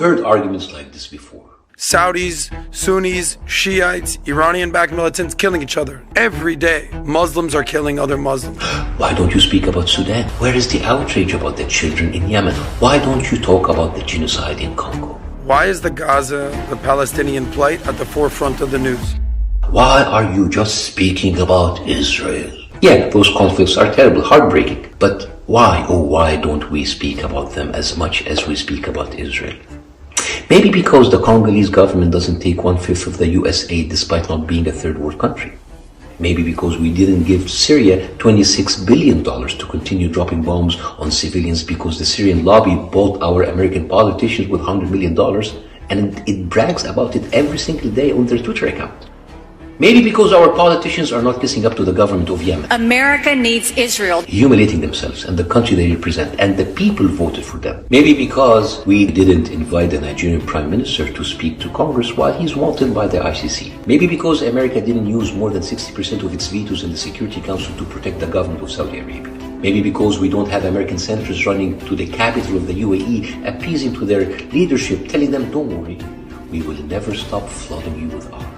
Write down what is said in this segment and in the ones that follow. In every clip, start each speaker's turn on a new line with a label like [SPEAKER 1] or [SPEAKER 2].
[SPEAKER 1] heard arguments like this before.
[SPEAKER 2] Saudis, Sunnis, Shiites, Iranian-backed militants killing each other every day. Muslims are killing other Muslims.
[SPEAKER 1] Why don't you speak about Sudan? Where is the outrage about the children in Yemen? Why don't you talk about the genocide in Congo?
[SPEAKER 2] Why is the Gaza, the Palestinian plight at the forefront of the news?
[SPEAKER 1] Why are you just speaking about Israel? Yeah, those conflicts are terrible, heartbreaking. But why, oh why don't we speak about them as much as we speak about Israel? Maybe because the Congolese government doesn't take 1/5 of the US aid despite not being a third world country. Maybe because we didn't give Syria $26 billion to continue dropping bombs on civilians because the Syrian lobby bought our American politicians with $100 million and it brags about it every single day on their Twitter account. Maybe because our politicians are not kissing up to the government of Yemen.
[SPEAKER 3] America needs Israel.
[SPEAKER 1] Humiliating themselves and the country they represent and the people voted for them. Maybe because we didn't invite the Nigerian Prime Minister to speak to Congress while he's wanted by the ICC. Maybe because America didn't use more than 60% of its vetoes in the Security Council to protect the government of Saudi Arabia. Maybe because we don't have American senators running to the capital of the UAE, appeasing to their leadership, telling them, don't worry, we will never stop flooding you with arms.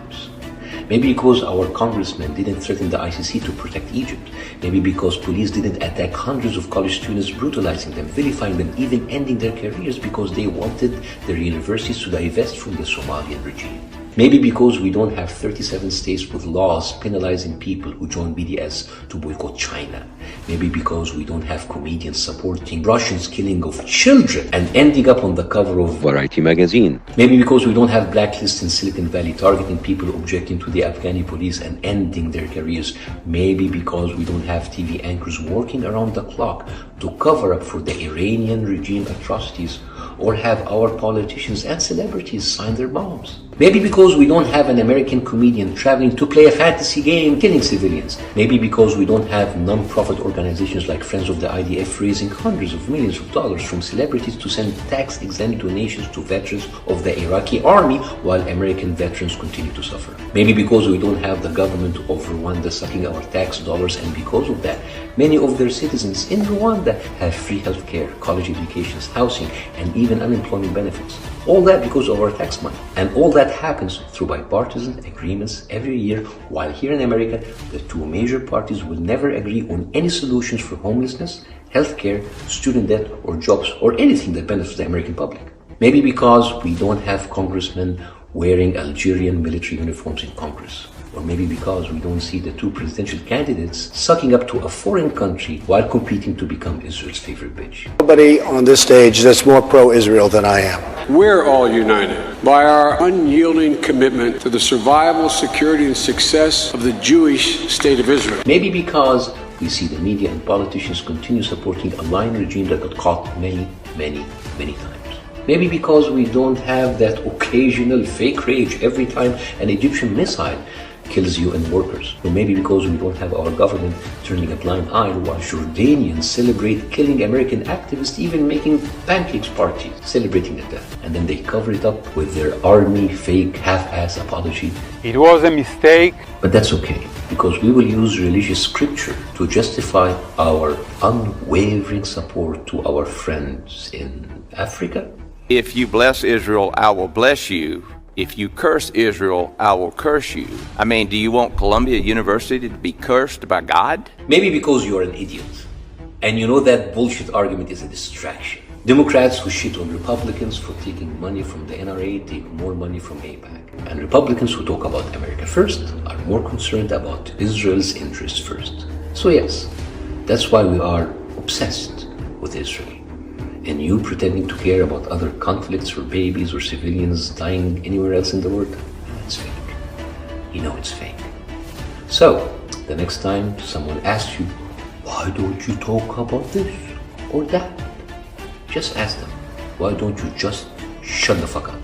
[SPEAKER 1] Maybe because our congressmen didn't threaten the ICC to protect Egypt. Maybe because police didn't attack hundreds of college students, brutalizing them, vilifying them, even ending their careers because they wanted their universities to divest from the Somalian regime. Maybe because we don't have 37 states with laws penalizing people who join BDS to boycott China. Maybe because we don't have comedians supporting Russians' killing of children and ending up on the cover of
[SPEAKER 4] Variety magazine.
[SPEAKER 1] Maybe because we don't have blacklists in Silicon Valley targeting people objecting to the Afghani police and ending their careers. Maybe because we don't have TV anchors working around the clock to cover up for the Iranian regime atrocities or have our politicians and celebrities sign their bombs. Maybe because we don't have an American comedian traveling to play a fantasy game killing civilians. Maybe because we don't have non-profit organizations like Friends of the IDF raising hundreds of millions of dollars from celebrities to send tax-exempt donations to veterans of the Iraqi army while American veterans continue to suffer. Maybe because we don't have the government of Rwanda sucking our tax dollars, and because of that, many of their citizens in Rwanda have free healthcare, college educations, housing, and even unemployment benefits. All that because of our tax money. And all that happens through bipartisan agreements every year, while here in America, the two major parties will never agree on any solutions for homelessness, healthcare, student debt, or jobs, or anything that benefits the American public. Maybe because we don't have congressmen wearing Algerian military uniforms in Congress. Or maybe because we don't see the two presidential candidates sucking up to a foreign country while competing to become Israel's favorite bitch.
[SPEAKER 5] Nobody on this stage that's more pro-Israel than I am.
[SPEAKER 6] We're all united by our unyielding commitment to the survival, security, and success of the Jewish state of Israel.
[SPEAKER 1] Maybe because we see the media and politicians continue supporting a lying regime that got caught many times. Maybe because we don't have that occasional fake rage every time an Egyptian missile kills UN workers. Or maybe because we don't have our government turning a blind eye while Jordanians celebrate killing American activists, even making pancakes parties, celebrating their death. And then they cover it up with their army fake half-ass apology.
[SPEAKER 7] It was a mistake.
[SPEAKER 1] But that's okay, because we will use religious scripture to justify our unwavering support to our friends in Africa.
[SPEAKER 8] If you bless Israel, I will bless you. If you curse Israel, I will curse you. I mean, do you want Columbia University to be cursed by God?
[SPEAKER 1] Maybe because you're an idiot. And you know that bullshit argument is a distraction. Democrats who shit on Republicans for taking money from the NRA take more money from AIPAC. And Republicans who talk about America first are more concerned about Israel's interests first. So yes, that's why we are obsessed with Israel. And you pretending to care about other conflicts or babies or civilians dying anywhere else in the world, it's fake. You know it's fake. So, the next time someone asks you, why don't you talk about this or that? Just ask them, why don't you just shut the fuck up?